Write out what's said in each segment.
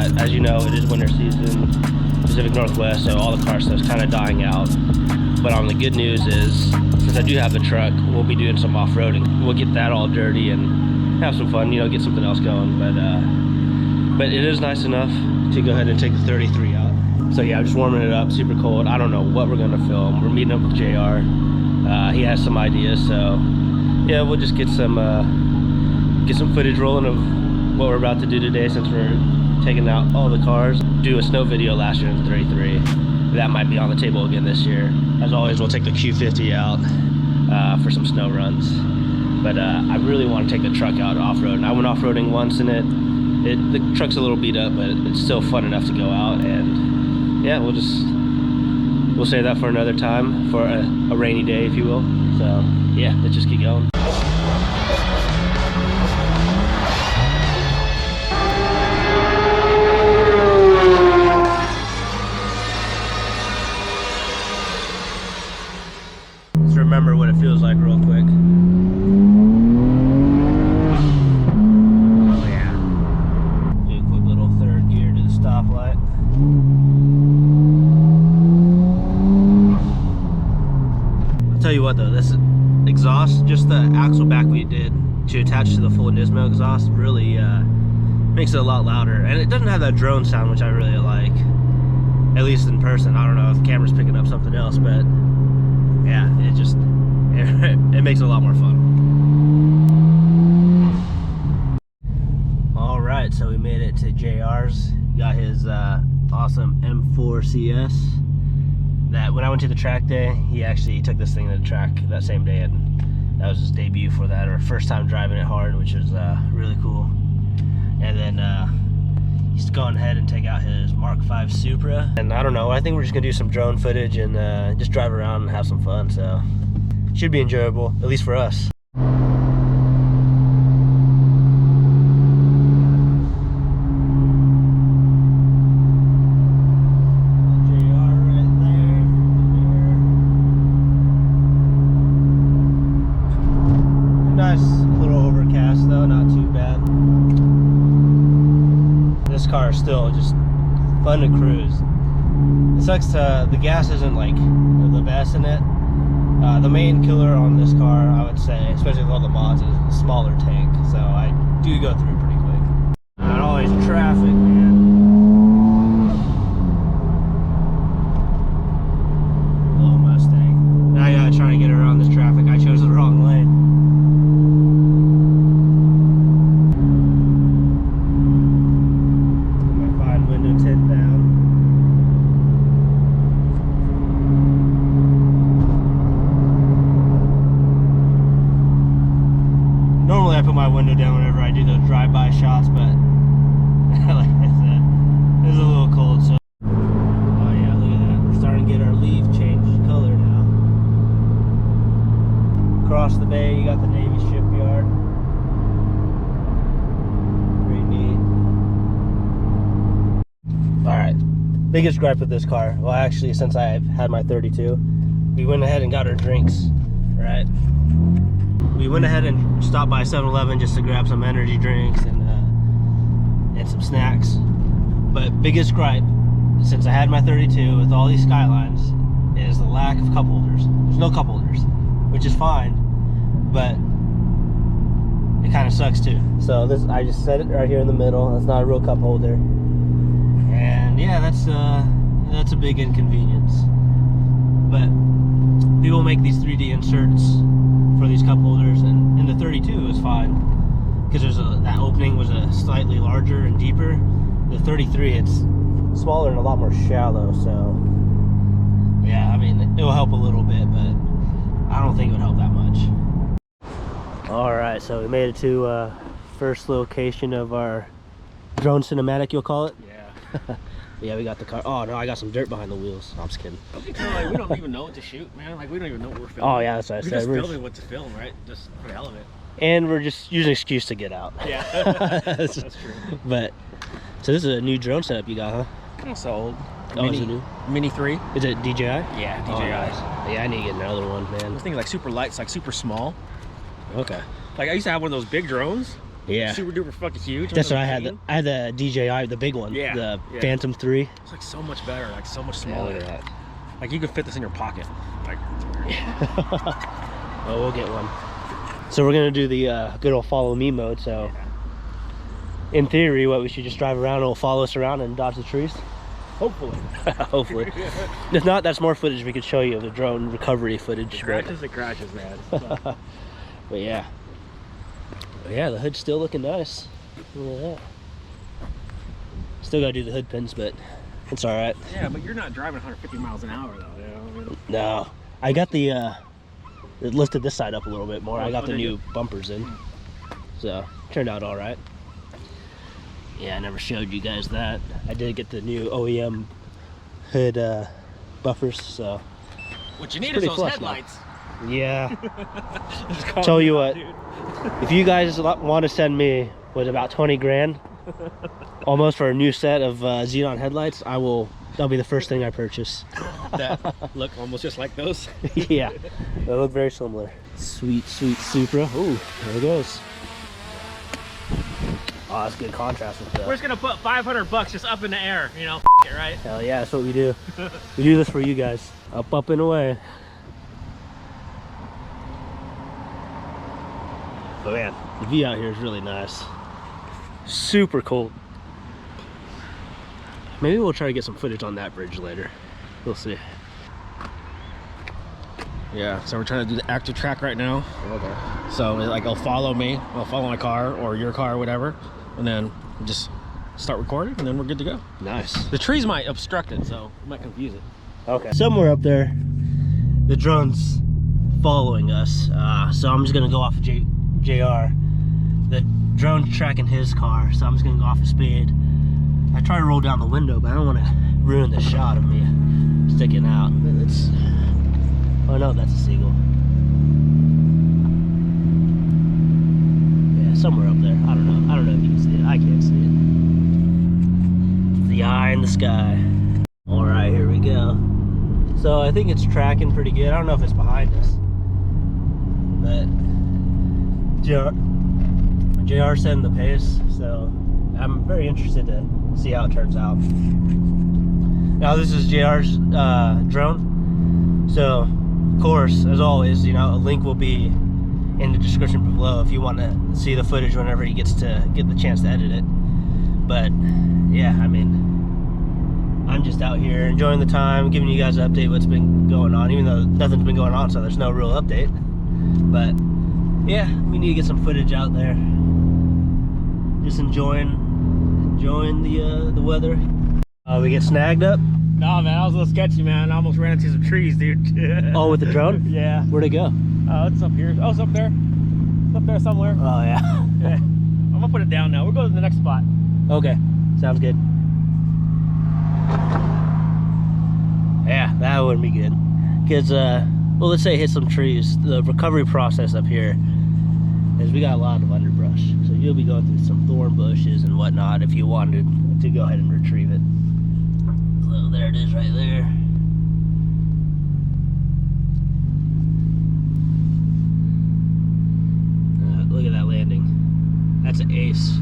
that, as you know, it is winter season, Pacific Northwest, so all the car stuff's kind of dying out. But the good news is, since I do have the truck, we'll be doing some off-roading. We'll get that all dirty and have some fun, you know, get something else going. But it is nice enough to go ahead and take the 33 out. So yeah, I'm just warming it up, super cold. I don't know what we're gonna film. We're meeting up with JR. He has some ideas, so yeah, we'll just get some footage rolling of what we're about to do today, since we're taking out all the cars. Do a snow video last year in the 33. That might be on the table again this year. As always, we'll take the Q50 out for some snow runs. But I really want to take the truck out off-road. And I went off-roading once in it. The truck's a little beat up, but it's still fun enough to go out. And yeah, we'll save that for another time, for a rainy day, if you will. So yeah, let's just keep going. Let's remember what it feels like real quick. Oh yeah. Do a quick little third gear to the stoplight. I'll tell you what though, this exhaust, just the axle back we did to attach to the full Nismo exhaust, really makes it a lot louder. And it doesn't have that drone sound, which I really like, at least in person. I don't know if the camera's picking up something else, but yeah, it makes it a lot more fun. All right, so we made it to JR's. Got his awesome M4 CS. That when I went to the track day, he actually took this thing to the track that same day, and that was his debut for that, or first time driving it hard, which was really cool. And then he's gone ahead and take out his Mk5 Supra. And I don't know, I think we're just gonna do some drone footage and just drive around and have some fun. So should be enjoyable, at least for us. Car is still just fun to cruise. It sucks the gas isn't like the best in it. The main killer on this car, I would say, especially with all the mods, is a smaller tank, so I do go through pretty quick. Not always traffic, man. Little Mustang. Now I gotta try to get around this traffic. I chose the wrong lane. Normally I put my window down whenever I do those drive-by shots, but like I said, it's a little cold, so. Oh yeah, look at that. We're starting to get our leaf change color now. Across the bay, you got the Navy shipyard. Pretty neat. Alright, biggest gripe with this car. Well, actually, since I've had my 32, we went ahead and got our drinks, right? We went ahead and stopped by 7-Eleven just to grab some energy drinks and some snacks. But biggest gripe, since I had my 32 with all these Skylines, is the lack of cup holders. There's no cup holders, which is fine, but it kind of sucks too. So this, I just set it right here in the middle. That's not a real cup holder, and yeah, that's a big inconvenience. But people make these 3D inserts for these cup holders, and in the 32 is fine because that opening was slightly larger and deeper. The 33, it's smaller and a lot more shallow, so yeah, I mean, it will help a little bit, but I don't think it would help that much. All right, so we made it to first location of our drone cinematic, you'll call it. Yeah. Yeah, we got the car. Oh no, I got some dirt behind the wheels. No, I'm just kidding. Like, we don't even know what to shoot, man. Like, we don't even know what we're filming. Oh yeah, that's what I said. We're just filming what to film, right? Just for the hell of it. And we're just using an excuse to get out. Yeah, that's true. But so this is a new drone setup you got, huh? It's old. Oh, is it new? Mini 3. Is it DJI? Yeah, DJI. Oh, nice. Yeah, I need to get another one, man. This thing's like super light. It's like super small. Okay. Like, I used to have one of those big drones, Yeah. Super duper fucking huge. That's what I had. I had the DJI, the big one. Yeah, The yeah. Phantom 3. It's like so much better, like so much Yeah, smaller. look at that. Like you could fit this in your pocket. Like, Oh, we'll get one. So we're gonna do the good old follow me mode. So in theory, what we should just drive around and it'll follow us around and dodge the trees. hopefully. Hopefully. If not, that's more footage we could show you of the drone recovery footage. It crashes, man. But yeah. But yeah, the hood's still looking nice. Look at that. Still gotta do the hood pins, but it's all right. Yeah, but you're not driving 150 miles an hour though. You know? I mean, No, I got the it lifted this side up a little bit more. I got the did new you? bumpers in, so turned out all right. Yeah, I never showed you guys that. I did get the new OEM hood buffers, so what you need is pretty those flush now. headlights. yeah. Just call Tell me you out, what, dude. if you guys want to send me about 20 grand, almost for a new set of Xenon headlights, that'll be the first thing I purchase. That look almost just like those. Yeah, they look very similar. Sweet, sweet Supra. Ooh, there it goes. Oh, that's good contrast with We're the. just gonna put 500 bucks just up in the air, you know, it, right? Hell yeah, that's what we do. We do this for you guys. Up, up, and away. Oh man, the view out here is really nice. Super cold. Maybe we'll try to get some footage on that bridge later. We'll see. Yeah, so we're trying to do the active track right now. Okay. So like it'll follow me, it'll follow my car or your car or whatever, and then just start recording and then we're good to go. Nice. The trees might obstruct it, so it might confuse it. Okay. Somewhere up there, the drone's following us. So I'm just gonna go off of JR. The drone's tracking his car, so I'm just gonna go off of speed. I try to roll down the window, but I don't want to ruin the shot of me sticking out. It's. Oh no, that's a seagull. Yeah, somewhere up there. I don't know. I don't know if you can see it. I can't see it. The eye in the sky. All right, here we go. So I think it's tracking pretty good. I don't know if it's behind us, but JR setting the pace, so I'm very interested to see how it turns out. Now this is JR's drone, so of course, as always, you know, a link will be in the description below if you want to see the footage whenever he gets to get the chance to edit it. But yeah, I mean, I'm just out here enjoying the time, giving you guys an update what's been going on, even though nothing's been going on, so there's no real update. But yeah, we need to get some footage out there. Just enjoying the weather. We get snagged up. No, man, that was a little sketchy, man. I almost ran into some trees, dude. Oh, with the drone? Yeah. Where'd it go? Oh, it's up here. Oh, it's up there. It's up there somewhere. Oh yeah. Yeah. I'm gonna put it down now. We'll go to the next spot. Okay, sounds good. Yeah, that wouldn't be good. Because, well, let's say hit some trees. The recovery process up here is we got a lot of underbrush. So you'll be going through some thorn bushes and whatnot if you wanted to go ahead and retrieve it. So there it is right there. Look at that landing. That's an ace.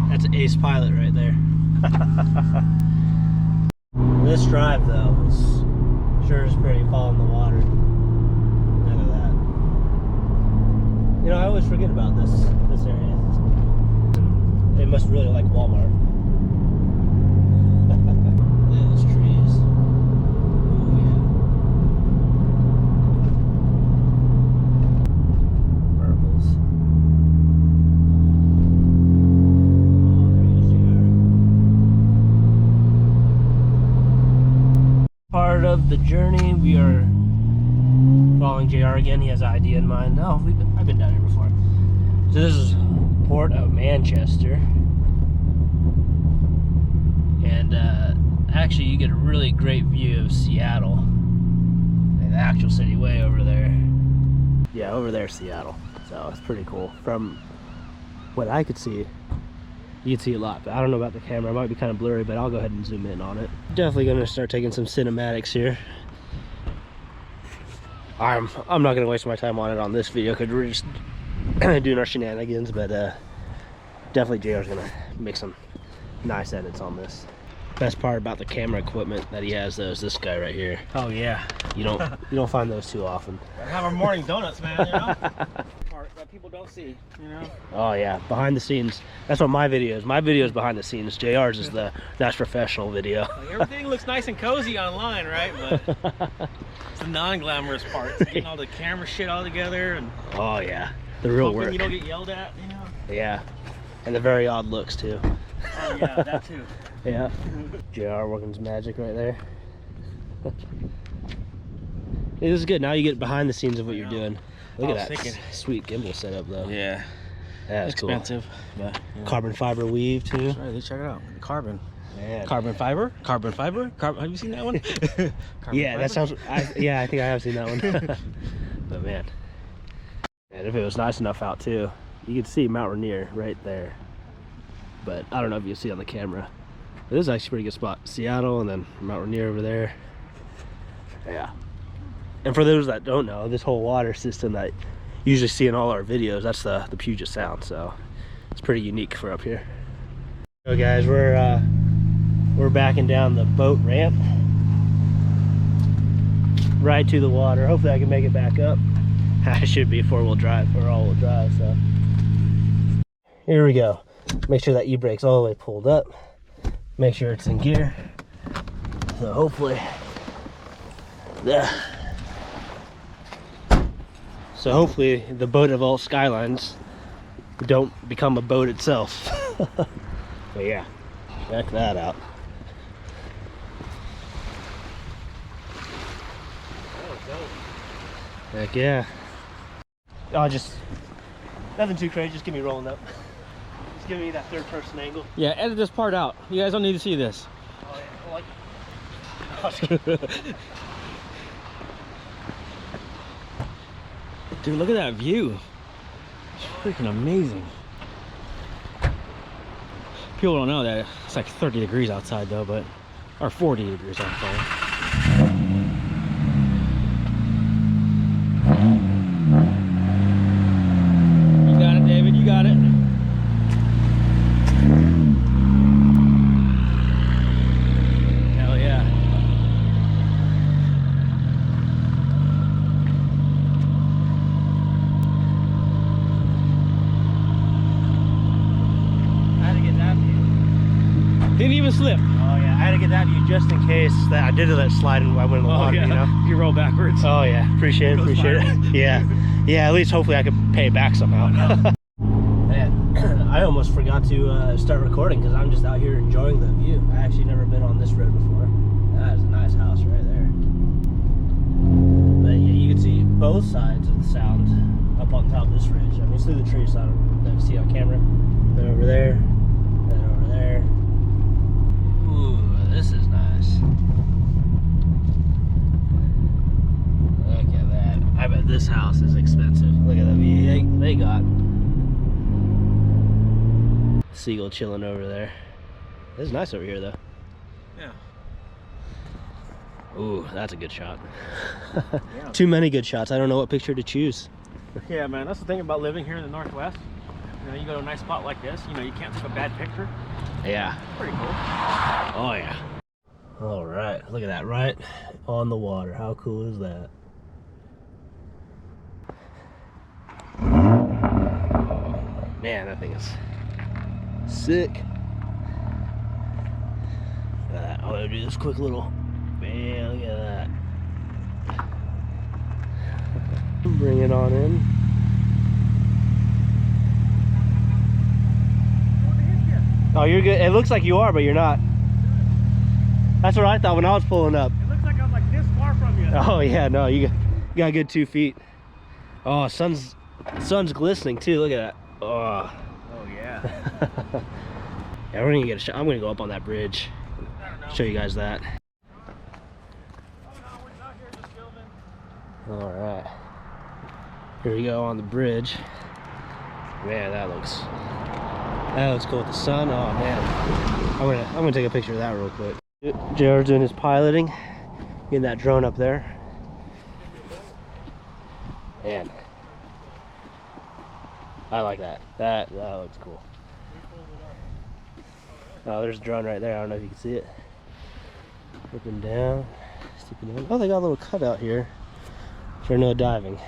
That's an ace pilot right there. This drive though is sure is pretty falling in the water. Look at that. You know, I always forget about this area. They must really like Walmart. Look at those trees. Oh yeah. Purples. Oh, there goes JR. Part of the journey, we are following JR again. He has an idea in mind. Oh, I've been down here before. So this is Port of Manchester, and actually you get a really great view of Seattle, like the actual city way over there. Yeah, over there, Seattle. So it's pretty cool. From what I could see, you can see a lot, but I don't know about the camera. It might be kind of blurry, but I'll go ahead and zoom in on it. Definitely going to start taking some cinematics here. I'm not going to waste my time on it on this video because we're just doing our shenanigans, but definitely JR's gonna make some nice edits on this. Best part about the camera equipment that he has though is this guy right here. Oh yeah. You don't find those too often. Have our morning donuts, man, you know? Part that people don't see, you know? Oh yeah, behind the scenes. That's what my video is. My video is behind the scenes. JR's is the nice professional video. Like, everything looks nice and cozy online, right? But it's the non-glamorous part. It's getting all the camera shit all together and oh yeah, the real work. You don't get yelled at, you know? Yeah, and the very odd looks too. Oh yeah, that too. Yeah, JR working his magic right there. It is good. Now you get behind the scenes of what you're doing. Look at that sweet gimbal setup though. Yeah, that's expensive, cool. But yeah. Carbon fiber weave too. That's right, check it out. Carbon. Man. Carbon fiber. Have you seen that one? Yeah, fiber? That sounds. Yeah, I think I have seen that one. But man, and if it was nice enough out too, you could see Mount Rainier right there. But I don't know if you see it on the camera. But this is actually a pretty good spot. Seattle and then Mount Rainier over there. Yeah. And for those that don't know, this whole water system that you usually see in all our videos, that's the Puget Sound. So it's pretty unique for up here. So guys, we're backing down the boat ramp right to the water. Hopefully I can make it back up. I should be four-wheel drive or all-wheel drive. So here we go. Make sure that e-brake's all the way pulled up. Make sure it's in gear. So hopefully, the boat of all skylines don't become a boat itself. But yeah, check that out. Heck yeah. Oh, just nothing too crazy. Just get me rolling up. Just give me that third person angle. Yeah, edit this part out. You guys don't need to see this. Oh yeah, like. Dude, look at that view. It's freaking amazing. People don't know that it's like 30 degrees outside though, but or 40 degrees outside. You got it, David. You got it. Hell yeah. Didn't even slip. Oh yeah, I had to get that view just in case that I did let slide and I went in the water, yeah. you know? You roll backwards. Oh yeah, appreciate it. Yeah. Yeah, at least hopefully I could pay it back somehow. Man, I almost forgot to start recording because I'm just out here enjoying the view. I actually never been on this road before. That is a nice house right there. But yeah, you can see both sides of the sound up on top of this ridge. I mean, it's through the trees, so I don't know if you see on camera. Then over there, then over there. Ooh, this is nice. Look at that. I bet this house is expensive. Look at that view they got. Seagull chilling over there. This is nice over here though. Yeah. Ooh, that's a good shot. Yeah. Too many good shots. I don't know what picture to choose. Yeah, man, that's the thing about living here in the Northwest. You know, you go to a nice spot like this, you know, you can't take a bad picture. Yeah. Pretty cool. Oh yeah. All right, look at that, right on the water. How cool is that? Man, that thing is sick. I'm gonna do this quick little, man, look at that. Bring it on in. Oh, you're good. It looks like you are, but you're not. That's what I thought when I was pulling up. It looks like I'm like this far from you. Oh yeah, no, you got a good 2 feet. Oh, sun's glistening too. Look at that. Oh. Oh yeah. Yeah, we're gonna get a shot. I'm gonna go up on that bridge. Show you guys that. All right. Here we go on the bridge. Man, that looks cool with the sun. Oh man, I'm gonna take a picture of that real quick. JR's doing his piloting, getting that drone up there. Man, I like that. That looks cool. Oh, there's a drone right there. I don't know if you can see it. Flipping down, sticking down. Oh, they got a little cutout here for no diving.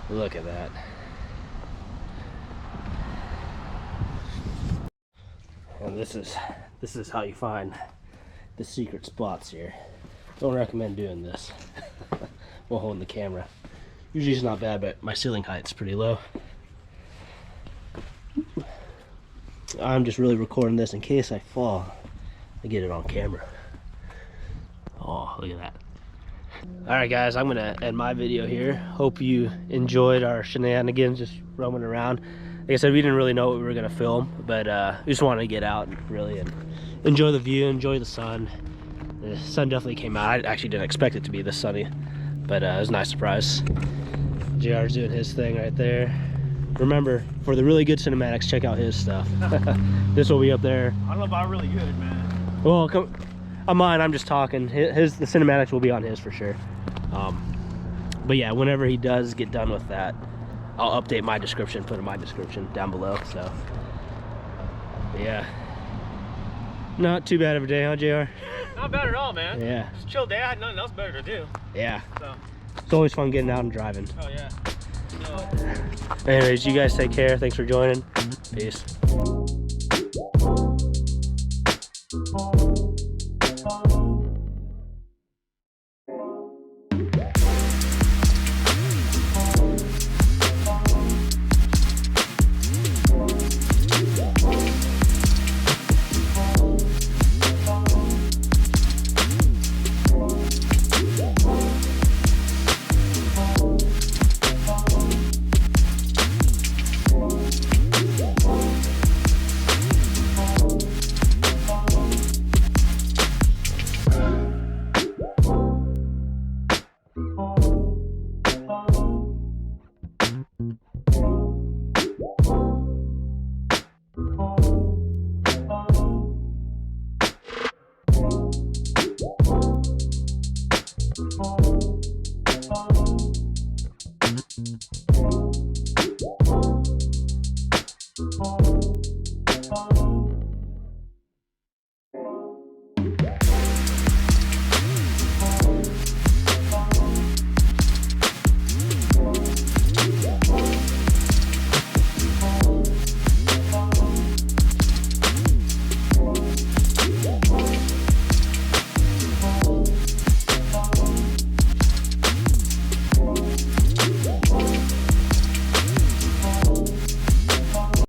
Look at that. And this is how you find the secret spots here. Don't recommend doing this while holding the camera. Usually it's not bad, but my ceiling height's pretty low. I'm just really recording this in case I fall. I get it on camera. Oh, look at that. Alright guys, I'm gonna end my video here. Hope you enjoyed our shenanigans just roaming around. Like I said, we didn't really know what we were gonna film, but we just wanted to get out really and enjoy the view, enjoy the sun. The sun definitely came out. I actually didn't expect it to be this sunny, but it was a nice surprise. JR's doing his thing right there. Remember, for the really good cinematics, check out his stuff. This will be up there. I don't know about really good, man. Well, come on mine, I'm just talking. The cinematics will be on his for sure. But yeah, whenever he does get done with that, I'll update my description, put in my description down below. So yeah, not too bad of a day, huh, JR? Not bad at all, man. Yeah. Just chill day. I had nothing else better to do. Yeah. So. It's always fun getting out and driving. Oh yeah. Anyways, you guys take care. Thanks for joining. Peace.